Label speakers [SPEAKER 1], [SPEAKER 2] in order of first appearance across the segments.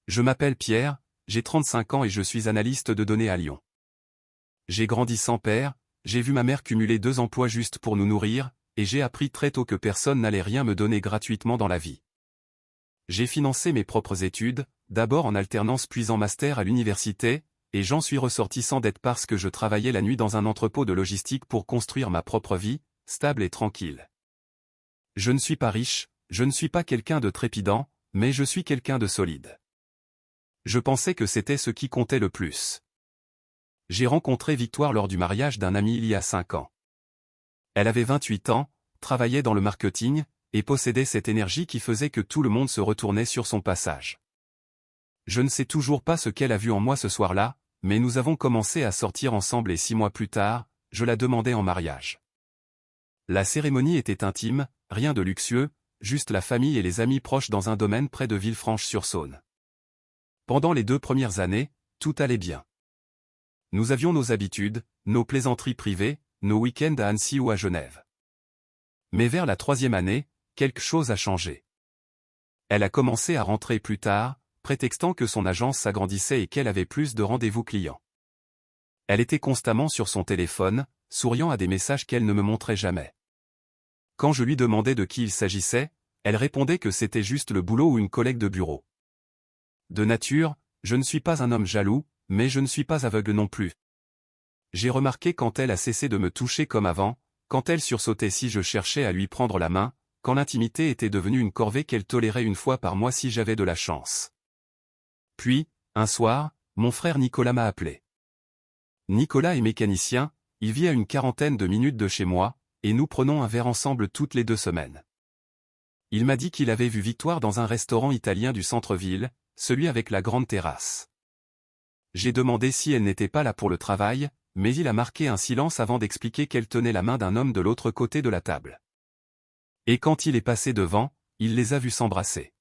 [SPEAKER 1] Je m'appelle Pierre, j'ai 35 ans et je suis analyste de données à Lyon. J'ai grandi sans père, j'ai vu ma mère cumuler 2 emplois juste pour nous nourrir, et j'ai appris très tôt que personne n'allait rien me donner gratuitement dans la vie. J'ai financé mes propres études, d'abord en alternance puis en master à l'université, et j'en suis ressorti sans dette parce que je travaillais la nuit dans un entrepôt de logistique pour construire ma propre vie, stable et tranquille. Je ne suis pas riche, je ne suis pas quelqu'un de trépidant, mais je suis quelqu'un de solide. Je pensais que c'était ce qui comptait le plus. J'ai rencontré Victoire lors du mariage d'un ami il y a 5 ans. Elle avait 28 ans, travaillait dans le marketing, et possédait cette énergie qui faisait que tout le monde se retournait sur son passage. Je ne sais toujours pas ce qu'elle a vu en moi ce soir-là, mais nous avons commencé à sortir ensemble et 6 mois plus tard, je la demandai en mariage. La cérémonie était intime, rien de luxueux, juste la famille et les amis proches dans un domaine près de Villefranche-sur-Saône. Pendant les 2 premières années, tout allait bien. Nous avions nos habitudes, nos plaisanteries privées, nos week-ends à Annecy ou à Genève. Mais vers la 3e année, quelque chose a changé. Elle a commencé à rentrer plus tard, prétextant que son agence s'agrandissait et qu'elle avait plus de rendez-vous clients. Elle était constamment sur son téléphone, souriant à des messages qu'elle ne me montrait jamais. Quand je lui demandais de qui il s'agissait, elle répondait que c'était juste le boulot ou une collègue de bureau. De nature, je ne suis pas un homme jaloux, mais je ne suis pas aveugle non plus. J'ai remarqué quand elle a cessé de me toucher comme avant, quand elle sursautait si je cherchais à lui prendre la main, quand l'intimité était devenue une corvée qu'elle tolérait une fois par mois si j'avais de la chance. Puis, un soir, mon frère Nicolas m'a appelé. Nicolas est mécanicien, il vit à une 40aine de minutes de chez moi, et nous prenons un verre ensemble toutes les 2 semaines. Il m'a dit qu'il avait vu Victoire dans un restaurant italien du centre-ville, celui avec la grande terrasse. J'ai demandé si elle n'était pas là pour le travail, mais il a marqué un silence avant d'expliquer qu'elle tenait la main d'un homme de l'autre côté de la table. Et quand il est passé devant, il les a vus s'embrasser.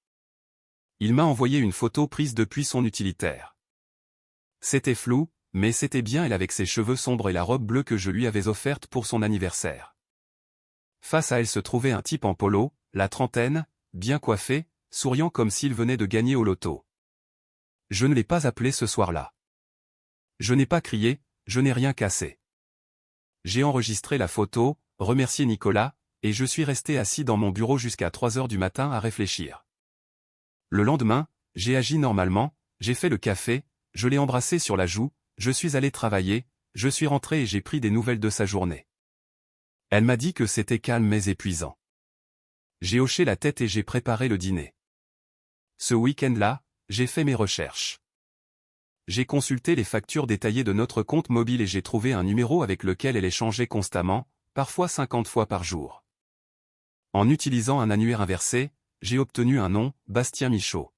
[SPEAKER 1] Il m'a envoyé une photo prise depuis son utilitaire. C'était flou, mais c'était bien elle avec ses cheveux sombres et la robe bleue que je lui avais offerte pour son anniversaire. Face à elle se trouvait un type en polo, la trentaine, bien coiffé, souriant comme s'il venait de gagner au loto. Je ne l'ai pas appelé ce soir-là. Je n'ai pas crié, je n'ai rien cassé. J'ai enregistré la photo, remercié Nicolas, et je suis resté assis dans mon bureau jusqu'à 3 heures du matin à réfléchir. Le lendemain, j'ai agi normalement, j'ai fait le café, je l'ai embrassé sur la joue, je suis allé travailler, je suis rentré et j'ai pris des nouvelles de sa journée. Elle m'a dit que c'était calme mais épuisant. J'ai hoché la tête et j'ai préparé le dîner. Ce week-end-là, j'ai fait mes recherches. J'ai consulté les factures détaillées de notre compte mobile et j'ai trouvé un numéro avec lequel elle échangeait constamment, parfois 50 fois par jour. En utilisant un annuaire inversé, j'ai obtenu un nom, Bastien Michaud.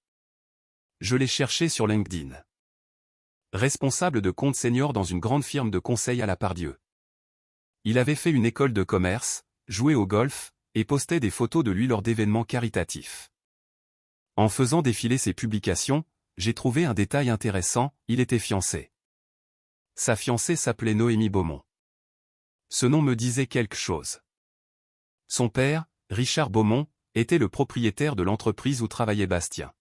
[SPEAKER 1] Je l'ai cherché sur LinkedIn. Responsable de compte senior dans une grande firme de conseil à la Pardieu. Il avait fait une école de commerce, jouait au golf, et postait des photos de lui lors d'événements caritatifs. En faisant défiler ses publications, j'ai trouvé un détail intéressant, il était fiancé. Sa fiancée s'appelait Noémie Beaumont. Ce nom me disait quelque chose. Son père, Richard Beaumont, était le propriétaire de l'entreprise où travaillait Bastien.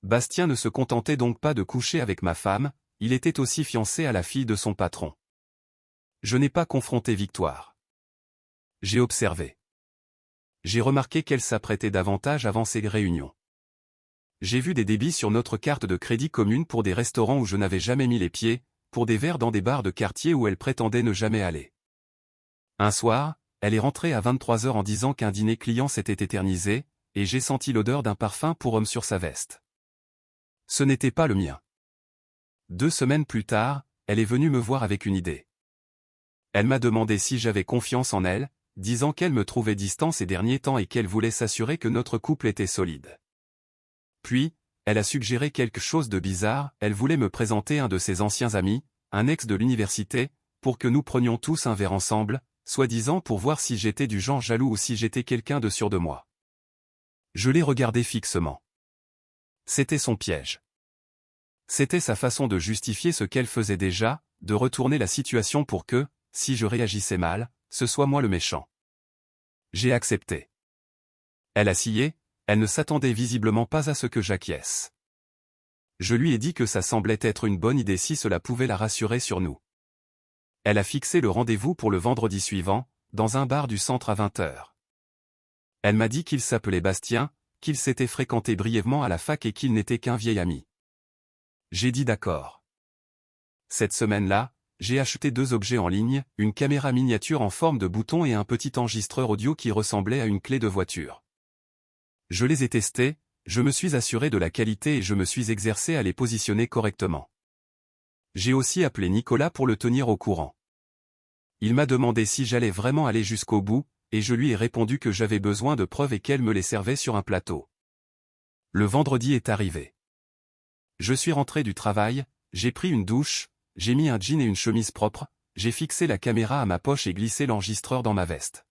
[SPEAKER 1] Bastien ne se contentait donc pas de coucher avec ma femme, il était aussi fiancé à la fille de son patron. Je n'ai pas confronté Victoire. J'ai observé. J'ai remarqué qu'elle s'apprêtait davantage avant ces réunions. J'ai vu des débits sur notre carte de crédit commune pour des restaurants où je n'avais jamais mis les pieds, pour des verres dans des bars de quartier où elle prétendait ne jamais aller. Un soir, elle est rentrée à 23 heures en disant qu'un dîner client s'était éternisé, et j'ai senti l'odeur d'un parfum pour homme sur sa veste. Ce n'était pas le mien. 2 semaines plus tard, elle est venue me voir avec une idée. Elle m'a demandé si j'avais confiance en elle, disant qu'elle me trouvait distant ces derniers temps et qu'elle voulait s'assurer que notre couple était solide. Puis, elle a suggéré quelque chose de bizarre, elle voulait me présenter un de ses anciens amis, un ex de l'université, pour que nous prenions tous un verre ensemble, soi-disant pour voir si j'étais du genre jaloux ou si j'étais quelqu'un de sûr de moi. Je l'ai regardé fixement. C'était son piège. C'était sa façon de justifier ce qu'elle faisait déjà, de retourner la situation pour que, si je réagissais mal, ce soit moi le méchant. J'ai accepté. Elle a scié, elle ne s'attendait visiblement pas à ce que j'acquiesce. Je lui ai dit que ça semblait être une bonne idée si cela pouvait la rassurer sur nous. Elle a fixé le rendez-vous pour le vendredi suivant, dans un bar du centre à 20 h. Elle m'a dit qu'il s'appelait Bastien, qu'il s'était fréquenté brièvement à la fac et qu'il n'était qu'un vieil ami. J'ai dit d'accord. Cette semaine-là, j'ai acheté 2 objets en ligne, une caméra miniature en forme de bouton et un petit enregistreur audio qui ressemblait à une clé de voiture. Je les ai testés, je me suis assuré de la qualité et je me suis exercé à les positionner correctement. J'ai aussi appelé Nicolas pour le tenir au courant. Il m'a demandé si j'allais vraiment aller jusqu'au bout, et je lui ai répondu que j'avais besoin de preuves et qu'elle me les servait sur un plateau. Le vendredi est arrivé. Je suis rentré du travail, j'ai pris une douche, j'ai mis un jean et une chemise propre, j'ai fixé la caméra à ma poche et glissé l'enregistreur dans ma veste.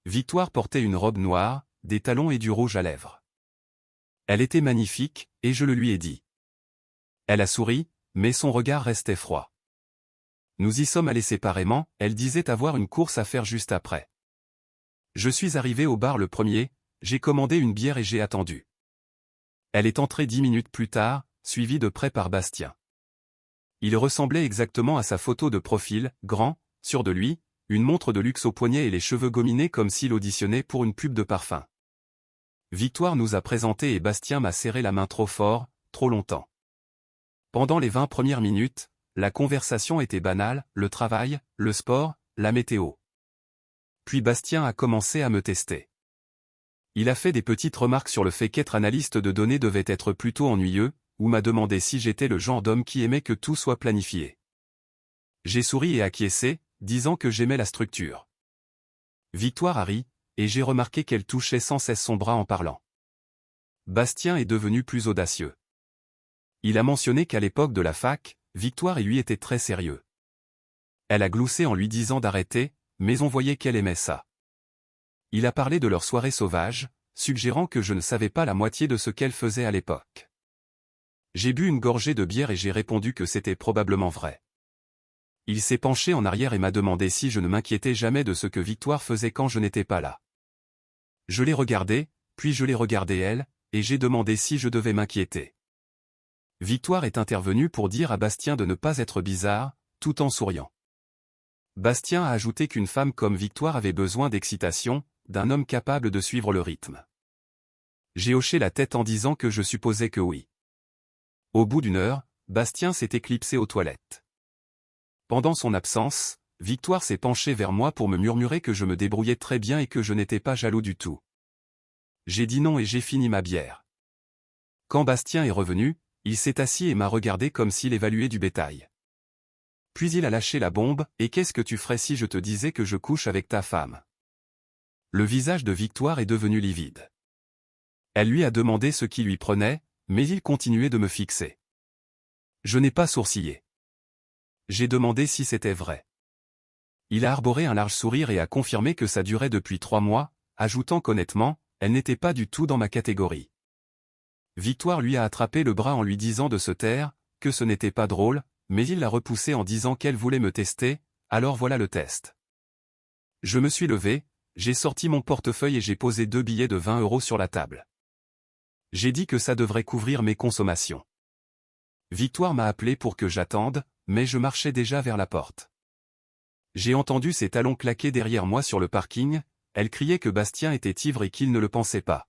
[SPEAKER 1] Victoire portait une robe noire, des talons et du rouge à lèvres. Elle était magnifique, et je le lui ai dit. Elle a souri, mais son regard restait froid. Nous y sommes allés séparément, elle disait avoir une course à faire juste après. Je suis arrivé au bar le premier, j'ai commandé une bière et j'ai attendu. Elle est entrée 10 minutes plus tard, suivie de près par Bastien. Il ressemblait exactement à sa photo de profil, grand, sûr de lui, une montre de luxe au poignet et les cheveux gominés comme s'il auditionnait pour une pub de parfum. Victoire nous a présentés et Bastien m'a serré la main trop fort, trop longtemps. Pendant les 20 premières minutes, la conversation était banale, le travail, le sport, la météo. Puis Bastien a commencé à me tester. Il a fait des petites remarques sur le fait qu'être analyste de données devait être plutôt ennuyeux, ou m'a demandé si j'étais le genre d'homme qui aimait que tout soit planifié. J'ai souri et acquiescé, disant que j'aimais la structure. Victoire a ri, et j'ai remarqué qu'elle touchait sans cesse son bras en parlant. Bastien est devenu plus audacieux. Il a mentionné qu'à l'époque de la fac, Victoire et lui étaient très sérieux. Elle a gloussé en lui disant d'arrêter, mais on voyait qu'elle aimait ça. Il a parlé de leur soirée sauvage, suggérant que je ne savais pas la moitié de ce qu'elle faisait à l'époque. J'ai bu une gorgée de bière et j'ai répondu que c'était probablement vrai. Il s'est penché en arrière et m'a demandé si je ne m'inquiétais jamais de ce que Victoire faisait quand je n'étais pas là. Je l'ai regardé, puis je l'ai regardée elle, et j'ai demandé si je devais m'inquiéter. Victoire est intervenue pour dire à Bastien de ne pas être bizarre, tout en souriant. Bastien a ajouté qu'une femme comme Victoire avait besoin d'excitation, d'un homme capable de suivre le rythme. J'ai hoché la tête en disant que je supposais que oui. Au bout d'1 heure, Bastien s'est éclipsé aux toilettes. Pendant son absence, Victoire s'est penchée vers moi pour me murmurer que je me débrouillais très bien et que je n'étais pas jaloux du tout. J'ai dit non et j'ai fini ma bière. Quand Bastien est revenu, il s'est assis et m'a regardé comme s'il évaluait du bétail. Puis il a lâché la bombe, « Et qu'est-ce que tu ferais si je te disais que je couche avec ta femme ?» Le visage de Victoire est devenu livide. Elle lui a demandé ce qui lui prenait, mais il continuait de me fixer. Je n'ai pas sourcillé. J'ai demandé si c'était vrai. Il a arboré un large sourire et a confirmé que ça durait depuis 3 mois, ajoutant qu'honnêtement, elle n'était pas du tout dans ma catégorie. Victoire lui a attrapé le bras en lui disant de se taire, que ce n'était pas drôle, mais il l'a repoussé en disant qu'elle voulait me tester, alors voilà le test. Je me suis levé, j'ai sorti mon portefeuille et j'ai posé 2 billets de 20 € sur la table. J'ai dit que ça devrait couvrir mes consommations. Victoire m'a appelé pour que j'attende, mais je marchais déjà vers la porte. J'ai entendu ses talons claquer derrière moi sur le parking, elle criait que Bastien était ivre et qu'il ne le pensait pas.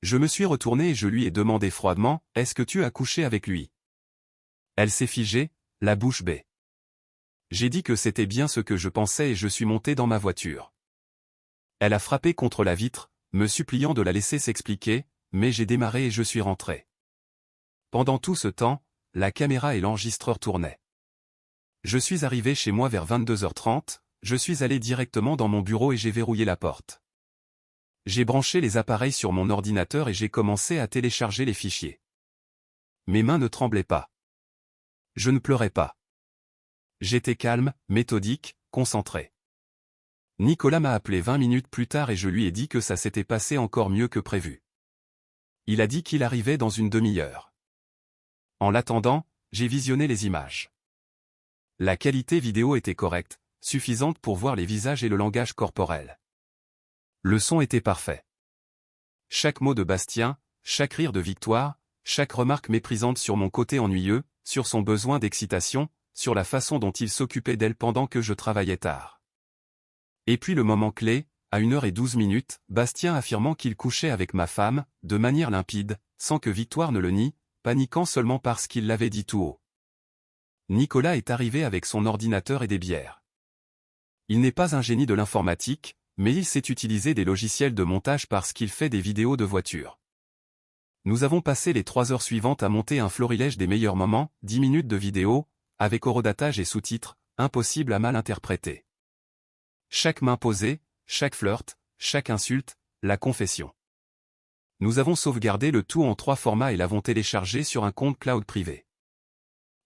[SPEAKER 1] Je me suis retourné et je lui ai demandé froidement, « Est-ce que tu as couché avec lui ?» Elle s'est figée, la bouche bée. J'ai dit que c'était bien ce que je pensais et je suis monté dans ma voiture. Elle a frappé contre la vitre, me suppliant de la laisser s'expliquer, mais j'ai démarré et je suis rentré. Pendant tout ce temps, la caméra et l'enregistreur tournaient. Je suis arrivé chez moi vers 22h30, je suis allé directement dans mon bureau et j'ai verrouillé la porte. J'ai branché les appareils sur mon ordinateur et j'ai commencé à télécharger les fichiers. Mes mains ne tremblaient pas. Je ne pleurais pas. J'étais calme, méthodique, concentré. Nicolas m'a appelé 20 minutes plus tard et je lui ai dit que ça s'était passé encore mieux que prévu. Il a dit qu'il arrivait dans une demi-heure. En l'attendant, j'ai visionné les images. La qualité vidéo était correcte, suffisante pour voir les visages et le langage corporel. Le son était parfait. Chaque mot de Bastien, chaque rire de Victoire, chaque remarque méprisante sur mon côté ennuyeux, sur son besoin d'excitation, sur la façon dont il s'occupait d'elle pendant que je travaillais tard. Et puis le moment clé, à 1h12, Bastien affirmant qu'il couchait avec ma femme, de manière limpide, sans que Victoire ne le nie, paniquant seulement parce qu'il l'avait dit tout haut. Nicolas est arrivé avec son ordinateur et des bières. Il n'est pas un génie de l'informatique, mais il sait utiliser des logiciels de montage parce qu'il fait des vidéos de voitures. Nous avons passé les 3 heures suivantes à monter un florilège des meilleurs moments, 10 minutes de vidéo, avec horodatage et sous-titres, impossible à mal interpréter. Chaque main posée, chaque flirt, chaque insulte, la confession. Nous avons sauvegardé le tout en 3 formats et l'avons téléchargé sur un compte cloud privé.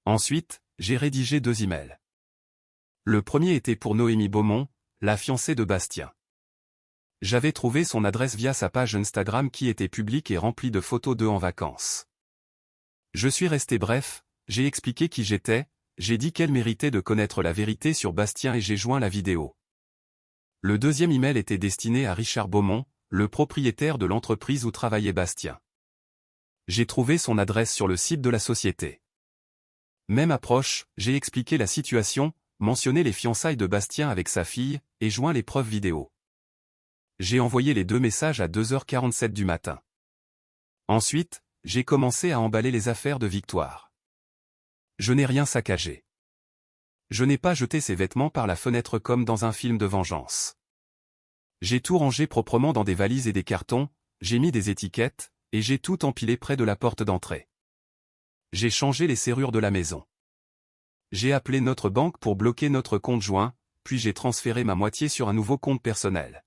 [SPEAKER 1] Ensuite, j'ai rédigé 2 emails. Le premier était pour Noémie Beaumont, la fiancée de Bastien. J'avais trouvé son adresse via sa page Instagram qui était publique et remplie de photos d'eux en vacances. Je suis resté bref, j'ai expliqué qui j'étais, j'ai dit qu'elle méritait de connaître la vérité sur Bastien et j'ai joint la vidéo. Le deuxième email était destiné à Richard Beaumont, le propriétaire de l'entreprise où travaillait Bastien. J'ai trouvé son adresse sur le site de la société. Même approche, j'ai expliqué la situation, mentionné les fiançailles de Bastien avec sa fille, et joint les preuves vidéo. J'ai envoyé les 2 messages à 2h47 du matin. Ensuite, j'ai commencé à emballer les affaires de Victoire. Je n'ai rien saccagé. Je n'ai pas jeté ses vêtements par la fenêtre comme dans un film de vengeance. J'ai tout rangé proprement dans des valises et des cartons, j'ai mis des étiquettes, et j'ai tout empilé près de la porte d'entrée. J'ai changé les serrures de la maison. J'ai appelé notre banque pour bloquer notre compte joint, puis j'ai transféré ma moitié sur un nouveau compte personnel.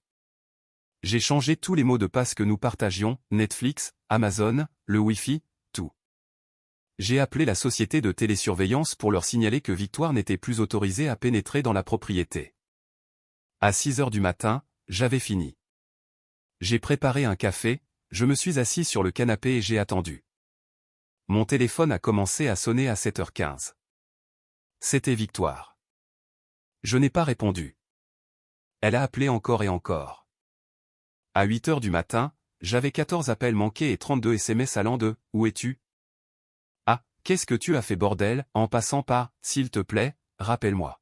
[SPEAKER 1] J'ai changé tous les mots de passe que nous partagions, Netflix, Amazon, le Wi-Fi, tout. J'ai appelé la société de télésurveillance pour leur signaler que Victoire n'était plus autorisée à pénétrer dans la propriété. À 6h du matin, j'avais fini. J'ai préparé un café, je me suis assis sur le canapé et j'ai attendu. Mon téléphone a commencé à sonner à 7h15. C'était Victoire. Je n'ai pas répondu. Elle a appelé encore et encore. À 8h du matin, j'avais 14 appels manqués et 32 SMS allant de « Où es-tu ? Ah, qu'est-ce que tu as fait bordel ?» en passant par « S'il te plaît, rappelle-moi ».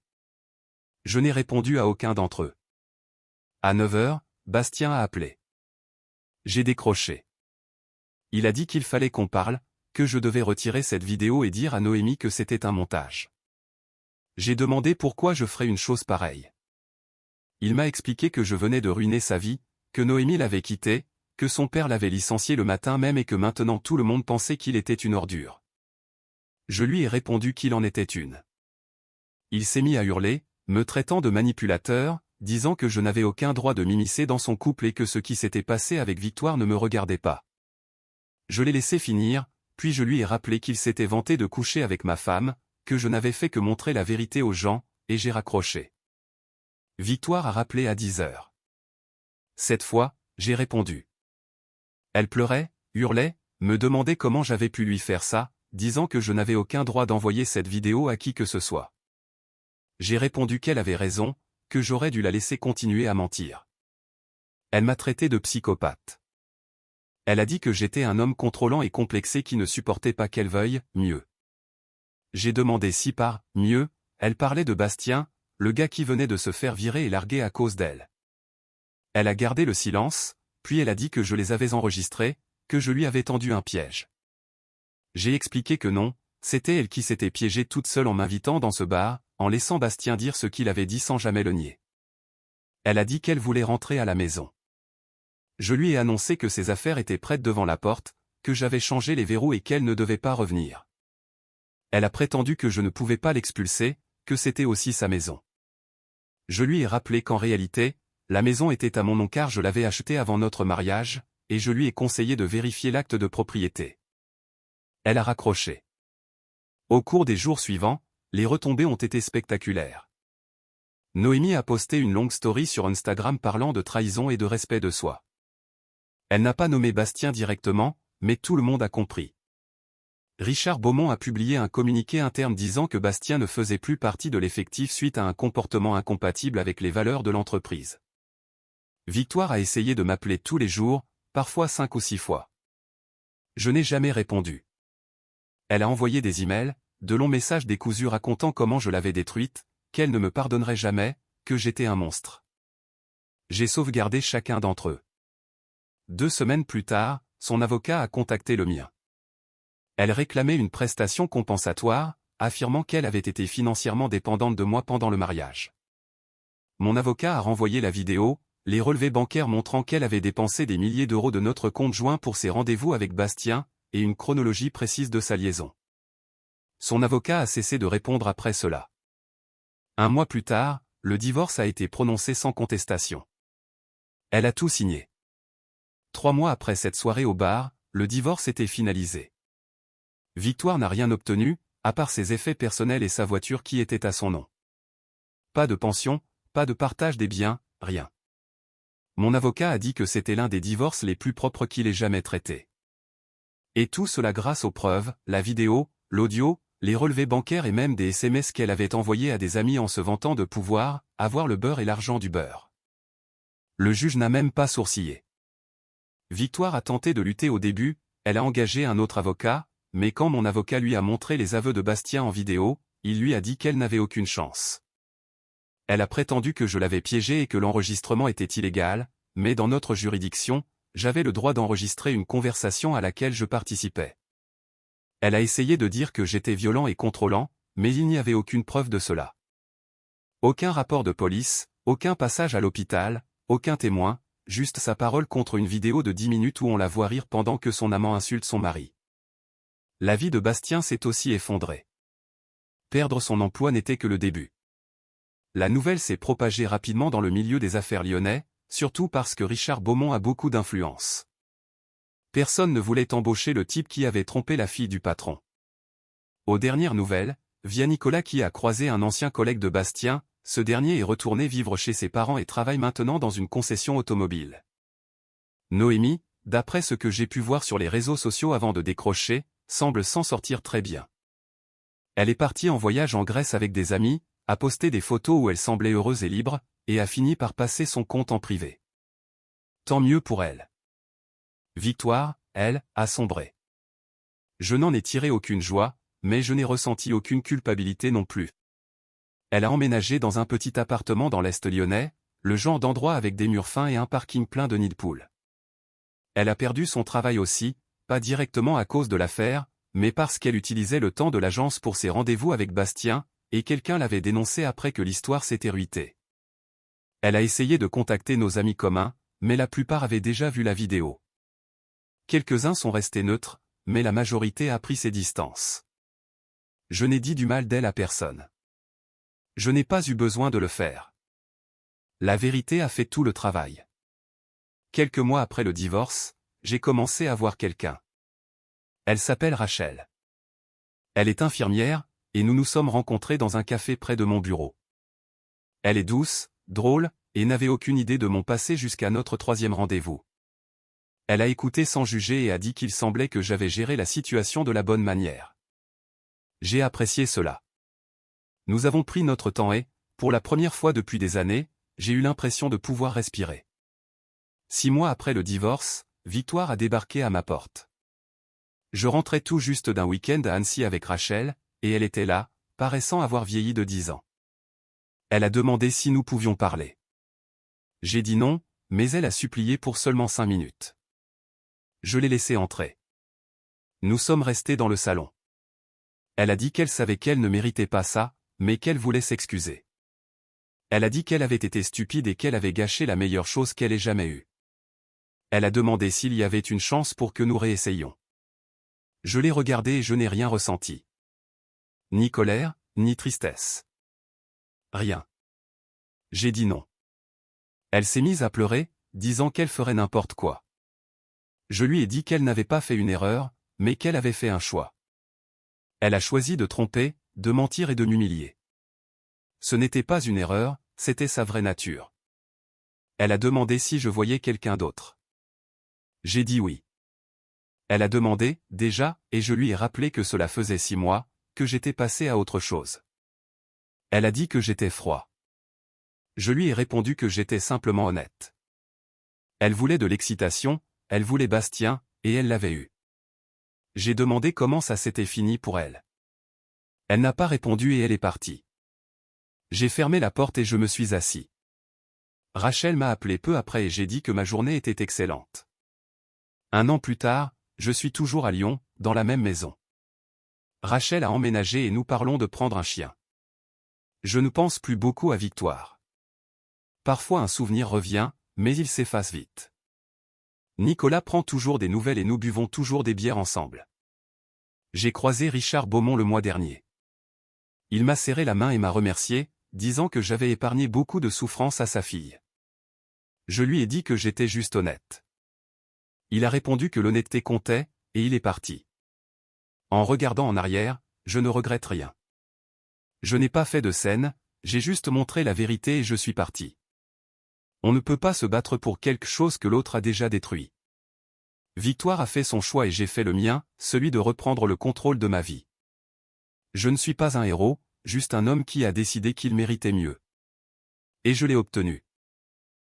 [SPEAKER 1] Je n'ai répondu à aucun d'entre eux. À 9h, Bastien a appelé. J'ai décroché. Il a dit qu'il fallait qu'on parle, que je devais retirer cette vidéo et dire à Noémie que c'était un montage. J'ai demandé pourquoi je ferais une chose pareille. Il m'a expliqué que je venais de ruiner sa vie, que Noémie l'avait quitté, que son père l'avait licencié le matin même et que maintenant tout le monde pensait qu'il était une ordure. Je lui ai répondu qu'il en était une. Il s'est mis à hurler, me traitant de manipulateur, disant que je n'avais aucun droit de m'immiscer dans son couple et que ce qui s'était passé avec Victoire ne me regardait pas. Je l'ai laissé finir, puis je lui ai rappelé qu'il s'était vanté de coucher avec ma femme, que je n'avais fait que montrer la vérité aux gens, et j'ai raccroché. Victoire a rappelé à 10h. Cette fois, j'ai répondu. Elle pleurait, hurlait, me demandait comment j'avais pu lui faire ça, disant que je n'avais aucun droit d'envoyer cette vidéo à qui que ce soit. J'ai répondu qu'elle avait raison, que j'aurais dû la laisser continuer à mentir. Elle m'a traité de psychopathe. Elle a dit que j'étais un homme contrôlant et complexé qui ne supportait pas qu'elle veuille mieux. J'ai demandé si par « mieux », elle parlait de Bastien, le gars qui venait de se faire virer et larguer à cause d'elle. Elle a gardé le silence, puis elle a dit que je les avais enregistrés, que je lui avais tendu un piège. J'ai expliqué que non, c'était elle qui s'était piégée toute seule en m'invitant dans ce bar, en laissant Bastien dire ce qu'il avait dit sans jamais le nier. Elle a dit qu'elle voulait rentrer à la maison. Je lui ai annoncé que ses affaires étaient prêtes devant la porte, que j'avais changé les verrous et qu'elle ne devait pas revenir. Elle a prétendu que je ne pouvais pas l'expulser, que c'était aussi sa maison. Je lui ai rappelé qu'en réalité, la maison était à mon nom car je l'avais achetée avant notre mariage, et je lui ai conseillé de vérifier l'acte de propriété. Elle a raccroché. Au cours des jours suivants, les retombées ont été spectaculaires. Noémie a posté une longue story sur Instagram parlant de trahison et de respect de soi. Elle n'a pas nommé Bastien directement, mais tout le monde a compris. Richard Beaumont a publié un communiqué interne disant que Bastien ne faisait plus partie de l'effectif suite à un comportement incompatible avec les valeurs de l'entreprise. Victoire a essayé de m'appeler tous les jours, parfois 5 ou 6 fois. Je n'ai jamais répondu. Elle a envoyé des emails, de longs messages décousus racontant comment je l'avais détruite, qu'elle ne me pardonnerait jamais, que j'étais un monstre. J'ai sauvegardé chacun d'entre eux. 2 semaines plus tard, son avocat a contacté le mien. Elle réclamait une prestation compensatoire, affirmant qu'elle avait été financièrement dépendante de moi pendant le mariage. Mon avocat a renvoyé la vidéo, les relevés bancaires montrant qu'elle avait dépensé des milliers d'euros de notre compte joint pour ses rendez-vous avec Bastien, et une chronologie précise de sa liaison. Son avocat a cessé de répondre après cela. 1 mois plus tard, le divorce a été prononcé sans contestation. Elle a tout signé. 3 mois après cette soirée au bar, le divorce était finalisé. Victoire n'a rien obtenu, à part ses effets personnels et sa voiture qui était à son nom. Pas de pension, pas de partage des biens, rien. Mon avocat a dit que c'était l'un des divorces les plus propres qu'il ait jamais traités. Et tout cela grâce aux preuves, la vidéo, l'audio, les relevés bancaires et même des SMS qu'elle avait envoyés à des amis en se vantant de pouvoir avoir le beurre et l'argent du beurre. Le juge n'a même pas sourcillé. Victoire a tenté de lutter au début, elle a engagé un autre avocat, mais quand mon avocat lui a montré les aveux de Bastien en vidéo, il lui a dit qu'elle n'avait aucune chance. Elle a prétendu que je l'avais piégée et que l'enregistrement était illégal, mais dans notre juridiction, j'avais le droit d'enregistrer une conversation à laquelle je participais. Elle a essayé de dire que j'étais violent et contrôlant, mais il n'y avait aucune preuve de cela. Aucun rapport de police, aucun passage à l'hôpital, aucun témoin, juste sa parole contre une vidéo de 10 minutes où on la voit rire pendant que son amant insulte son mari. La vie de Bastien s'est aussi effondrée. Perdre son emploi n'était que le début. La nouvelle s'est propagée rapidement dans le milieu des affaires lyonnais, surtout parce que Richard Beaumont a beaucoup d'influence. Personne ne voulait embaucher le type qui avait trompé la fille du patron. Aux dernières nouvelles, via Nicolas qui a croisé un ancien collègue de Bastien, ce dernier est retourné vivre chez ses parents et travaille maintenant dans une concession automobile. Noémie, d'après ce que j'ai pu voir sur les réseaux sociaux avant de décrocher, semble s'en sortir très bien. Elle est partie en voyage en Grèce avec des amis, a posté des photos où elle semblait heureuse et libre, et a fini par passer son compte en privé. Tant mieux pour elle. Victoire, elle, a sombré. Je n'en ai tiré aucune joie, mais je n'ai ressenti aucune culpabilité non plus. Elle a emménagé dans un petit appartement dans l'Est lyonnais, le genre d'endroit avec des murs fins et un parking plein de nids de poules. Elle a perdu son travail aussi, pas directement à cause de l'affaire, mais parce qu'elle utilisait le temps de l'agence pour ses rendez-vous avec Bastien, et quelqu'un l'avait dénoncé après que l'histoire s'était ruitée. Elle a essayé de contacter nos amis communs, mais la plupart avaient déjà vu la vidéo. Quelques-uns sont restés neutres, mais la majorité a pris ses distances. Je n'ai dit du mal d'elle à personne. Je n'ai pas eu besoin de le faire. La vérité a fait tout le travail. Quelques mois après le divorce, j'ai commencé à voir quelqu'un. Elle s'appelle Rachel. Elle est infirmière, et nous nous sommes rencontrés dans un café près de mon bureau. Elle est douce, drôle, et n'avait aucune idée de mon passé jusqu'à notre 3e rendez-vous. Elle a écouté sans juger et a dit qu'il semblait que j'avais géré la situation de la bonne manière. J'ai apprécié cela. Nous avons pris notre temps et, pour la première fois depuis des années, j'ai eu l'impression de pouvoir respirer. 6 mois après le divorce, Victoire a débarqué à ma porte. Je rentrais tout juste d'un week-end à Annecy avec Rachel, et elle était là, paraissant avoir vieilli de 10 ans. Elle a demandé si nous pouvions parler. J'ai dit non, mais elle a supplié pour seulement 5 minutes. Je l'ai laissée entrer. Nous sommes restés dans le salon. Elle a dit qu'elle savait qu'elle ne méritait pas ça, mais qu'elle voulait s'excuser. Elle a dit qu'elle avait été stupide et qu'elle avait gâché la meilleure chose qu'elle ait jamais eue. Elle a demandé s'il y avait une chance pour que nous réessayions. Je l'ai regardée et je n'ai rien ressenti. Ni colère, ni tristesse. Rien. J'ai dit non. Elle s'est mise à pleurer, disant qu'elle ferait n'importe quoi. Je lui ai dit qu'elle n'avait pas fait une erreur, mais qu'elle avait fait un choix. Elle a choisi de tromper, de mentir et de m'humilier. Ce n'était pas une erreur, c'était sa vraie nature. Elle a demandé si je voyais quelqu'un d'autre. J'ai dit oui. Elle a demandé, déjà, et je lui ai rappelé que cela faisait 6 mois, que j'étais passé à autre chose. Elle a dit que j'étais froid. Je lui ai répondu que j'étais simplement honnête. Elle voulait de l'excitation, elle voulait Bastien, et elle l'avait eu. J'ai demandé comment ça s'était fini pour elle. Elle n'a pas répondu et elle est partie. J'ai fermé la porte et je me suis assis. Rachel m'a appelé peu après et j'ai dit que ma journée était excellente. 1 an plus tard, je suis toujours à Lyon, dans la même maison. Rachel a emménagé et nous parlons de prendre un chien. Je ne pense plus beaucoup à Victoire. Parfois un souvenir revient, mais il s'efface vite. Nicolas prend toujours des nouvelles et nous buvons toujours des bières ensemble. J'ai croisé Richard Beaumont le mois dernier. Il m'a serré la main et m'a remercié, disant que j'avais épargné beaucoup de souffrance à sa fille. Je lui ai dit que j'étais juste honnête. Il a répondu que l'honnêteté comptait, et il est parti. En regardant en arrière, je ne regrette rien. Je n'ai pas fait de scène, j'ai juste montré la vérité et je suis parti. On ne peut pas se battre pour quelque chose que l'autre a déjà détruit. Victoire a fait son choix et j'ai fait le mien, celui de reprendre le contrôle de ma vie. Je ne suis pas un héros, juste un homme qui a décidé qu'il méritait mieux. Et je l'ai obtenu.